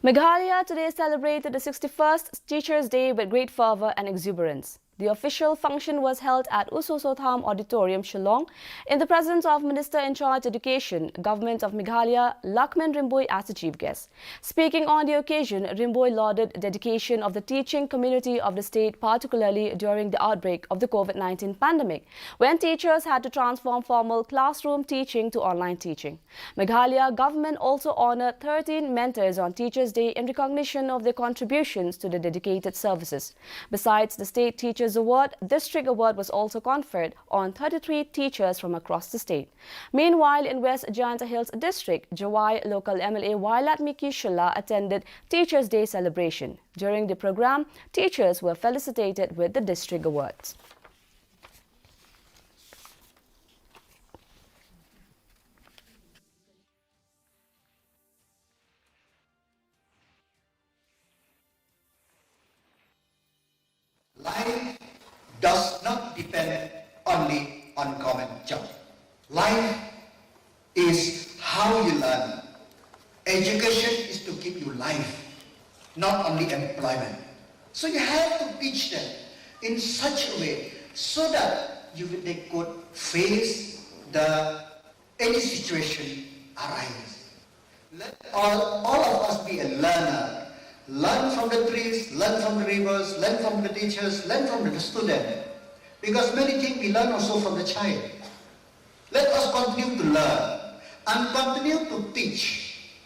Meghalaya today celebrated the 61st Teachers' Day with great fervour and exuberance. The official function was held at Usosotham Auditorium, Shillong, in the presence of Minister in charge Education, Government of Meghalaya, Lakman Rimboy as the chief guest. Speaking on the occasion, Rimboy lauded the dedication of the teaching community of the state, particularly during the outbreak of the COVID-19 pandemic, when teachers had to transform formal classroom teaching to online teaching. Meghalaya government also honoured 13 mentors on Teachers' Day in recognition of their contributions to the dedicated services. Besides the State Teachers Award, District Award was also conferred on 33 teachers from across the state. Meanwhile, in West Jayanta Hills District, Jawai local MLA Wailat Miki Shilla attended Teachers' Day celebration. During the program, teachers were felicitated with the District Awards. Life does not depend only on common job. Life is how you learn. Education is to give you life, not only employment. So you have to teach them in such a way so that they could face any situation arise. Let all of us be a learner. Learn from the trees, learn from the rivers, learn from the teachers, learn from the student. Because many things we learn also from the child. Let us continue to learn and continue to teach